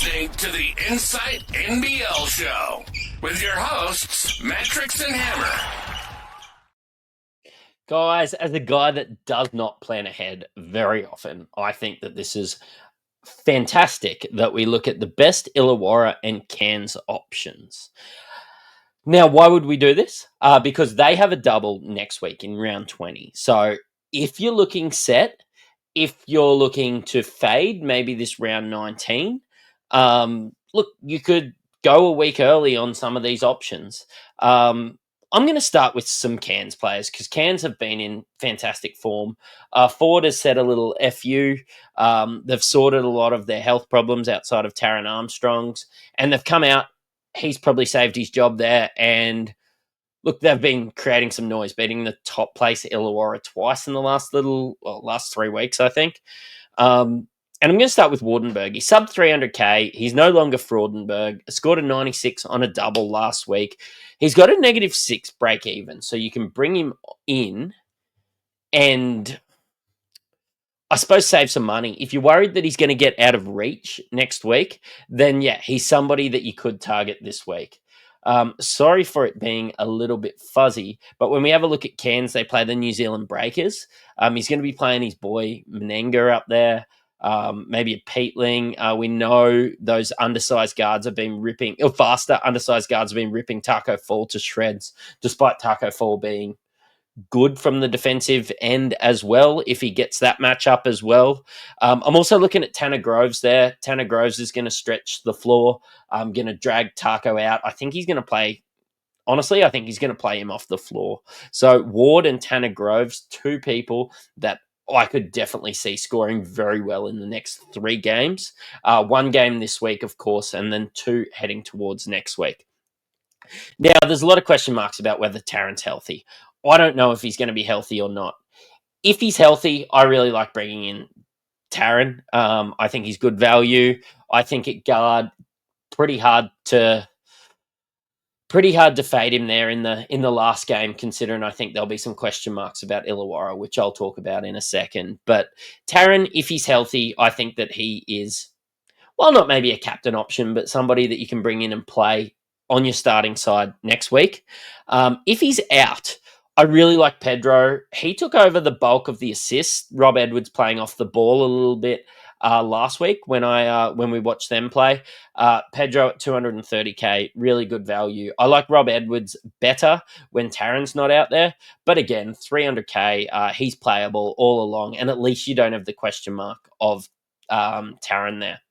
listening to the Insight NBL Show with your hosts, Matrix and Hammer. Guys, as a guy that does not plan ahead very often, I think that this is fantastic that we look at the best Illawarra and Cairns options. Now, why would we do this? Because they have a double next week in round 20. So if you're looking set, if you're looking to fade, maybe this round 19, look, you could go a week early on some of these options. I'm going to start with some Cairns players because Cairns have been in fantastic form. Ford has said a little FU. They've sorted a lot of their health problems outside of Taron Armstrong's, and they've come out. He's probably saved his job there. And look, they've been creating some noise, beating the top place Illawarra twice in the last 3 weeks, I think. And I'm going to start with Wardenberg. He's sub 300k. He's no longer Fraudenberg. Scored a 96 on a double last week. He's got a -6 break even, so you can bring him in and I suppose save some money. If you're worried that he's going to get out of reach next week, then yeah, he's somebody that you could target this week. Sorry for it being a little bit fuzzy, but when we have a look at Cairns, they play the New Zealand Breakers. He's going to be playing his boy Menenga up there. Maybe a Peatling. We know those undersized guards have been ripping, or faster undersized guards have been ripping Taco Fall to shreds, despite Taco Fall being good from the defensive end as well, if he gets that matchup as well. I'm also looking at Tanner Groves there. Tanner Groves is going to stretch the floor. I'm going to drag Taco out. I think he's going to play. Honestly, I think he's going to play him off the floor. So Ward and Tanner Groves, two people that I could definitely see scoring very well in the next 3 games. 1 game this week, of course, and then 2 heading towards next week. Now, there's a lot of question marks about whether Taron's healthy. I don't know if he's going to be healthy or not. If he's healthy, I really like bringing in Taron. I think he's good value. I think at guard, pretty hard to fade him there in the last game, considering I think there'll be some question marks about Illawarra, which I'll talk about in a second. But Taron, if he's healthy, I think that he is, well, not maybe a captain option, but somebody that you can bring in and play on your starting side next week. If he's out, I really like Pedro. He took over the bulk of the assists. Rob Edwards playing off the ball a little bit last week when we watched them play. Pedro at 230k, really good value. I like Rob Edwards better when Taron's not out there, but again, 300k, he's playable all along, and at least you don't have the question mark of Taron there.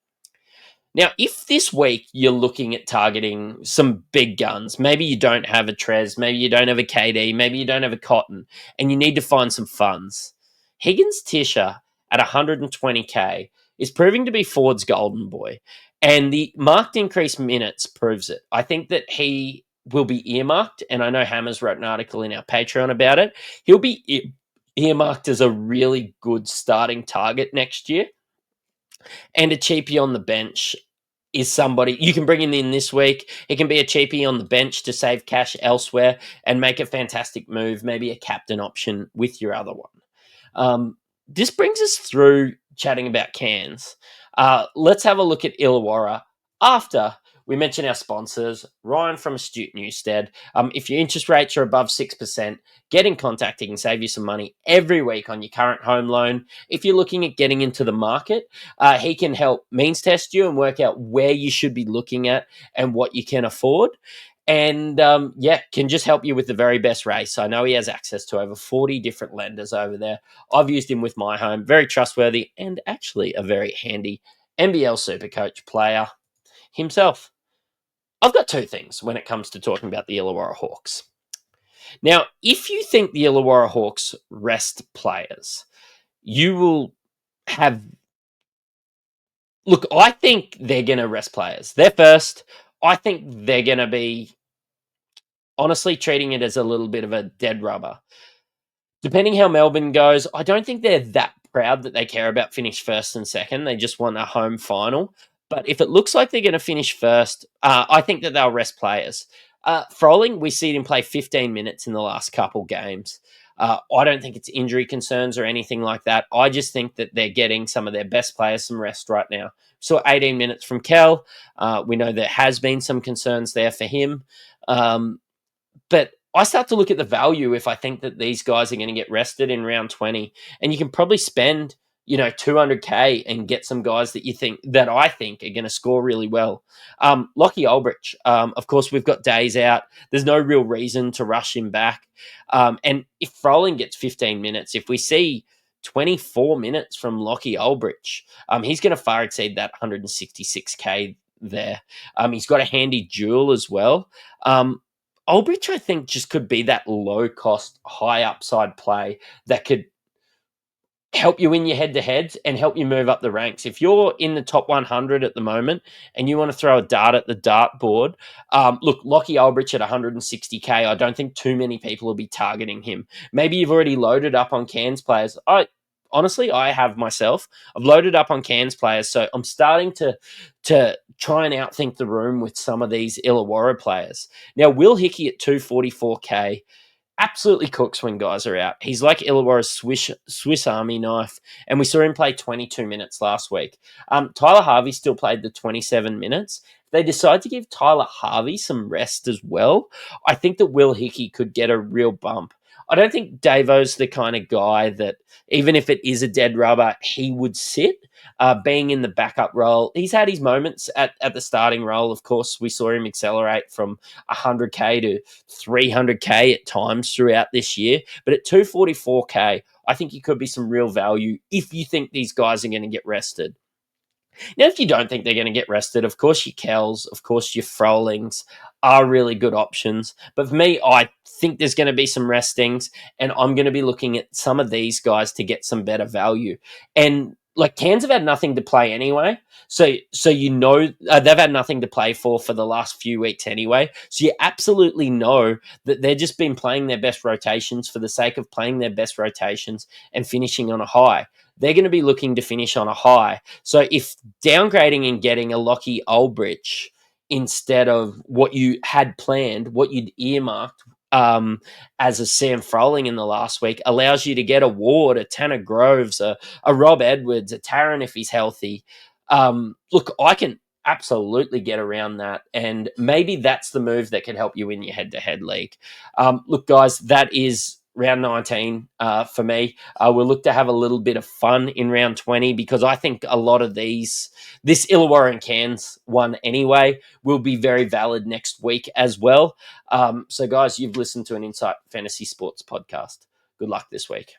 Now, if this week you're looking at targeting some big guns, maybe you don't have a Trez, maybe you don't have a KD, maybe you don't have a Cotton, and you need to find some funds, Higgins Tisha at 120k is proving to be Ford's golden boy, and the marked increased minutes proves it. I think that he will be earmarked, and I know Hammers wrote an article in our Patreon about it. He'll be earmarked as a really good starting target next year. And a cheapie on the bench is somebody you can bring in this week. It can be a cheapie on the bench to save cash elsewhere and make a fantastic move, maybe a captain option with your other one. This brings us through chatting about Cairns. Let's have a look at Illawarra after we mention our sponsors, Ryan from Astute Newstead. If your interest rates are above 6%, get in contact. He can save you some money every week on your current home loan. If you're looking at getting into the market, he can help means test you and work out where you should be looking at and what you can afford. And can just help you with the very best race. I know he has access to over 40 different lenders over there. I've used him with my home. Very trustworthy and actually a very handy NBL Supercoach player himself. I've got 2 things when it comes to talking about the Illawarra Hawks. Now, if you think the Illawarra Hawks rest players, you will have... Look, I think they're going to rest players. They're first. I think they're going to be, honestly, treating it as a little bit of a dead rubber. Depending how Melbourne goes, I don't think they're that proud that they care about finish first and second. They just want a home final. But if it looks like they're going to finish first, I think that they'll rest players. Froling, we see him play 15 minutes in the last couple games. I don't think it's injury concerns or anything like that. I just think that they're getting some of their best players some rest right now. So 18 minutes from Kel. We know there has been some concerns there for him. But I start to look at the value if I think that these guys are going to get rested in round 20. And you can probably spend, 200K and get some guys that I think are going to score really well. Lockie Ulbrich, of course, we've got days out. There's no real reason to rush him back. And if Froling gets 15 minutes, if we see 24 minutes from Lockie Ulbrich, he's going to far exceed that 166K there. He's got a handy duel as well. Ulbrich, I think, just could be that low cost, high upside play that could help you in your head to heads and help you move up the ranks. If you're in the top 100 at the moment and you want to throw a dart at the dartboard, look, Lockie Ulbrich at 160K, I don't think too many people will be targeting him. Maybe you've already loaded up on Cairns players. Honestly, I have myself. I've loaded up on Cairns players, so I'm starting to try and outthink the room with some of these Illawarra players. Now, Will Hickey at 244K absolutely cooks when guys are out. He's like Illawarra's Swiss Army knife, and we saw him play 22 minutes last week. Tyler Harvey still played the 27 minutes. If they decide to give Tyler Harvey some rest as well, I think that Will Hickey could get a real bump. I don't think Davo's the kind of guy that, even if it is a dead rubber, he would sit. Being in the backup role, he's had his moments at the starting role. Of course, we saw him accelerate from 100K to 300K at times throughout this year. But at 244K, I think he could be some real value if you think these guys are going to get rested. Now, if you don't think they're going to get rested, of course your Kells, of course your Frolings are really good options. But for me, I think there's going to be some restings, and I'm going to be looking at some of these guys to get some better value. And like Cairns have had nothing to play anyway, so they've had nothing to play for the last few weeks anyway. So you absolutely know that they've just been playing their best rotations for the sake of playing their best rotations and finishing on a high. They're going to be looking to finish on a high. So if downgrading and getting a Lockie Ulbrich instead of what you had planned, what you'd earmarked as a Sam Froling in the last week, allows you to get a Ward, a Tanner Groves, a Rob Edwards, a Taran if he's healthy. Look, I can absolutely get around that, and maybe that's the move that can help you in your head-to-head league. Look, guys, that is round 19 for me. We'll look to have a little bit of fun in round 20 because I think a lot of this Illawarra and Cairns one anyway will be very valid next week as well. So guys, you've listened to an Insight Fantasy Sports podcast. Good luck this week.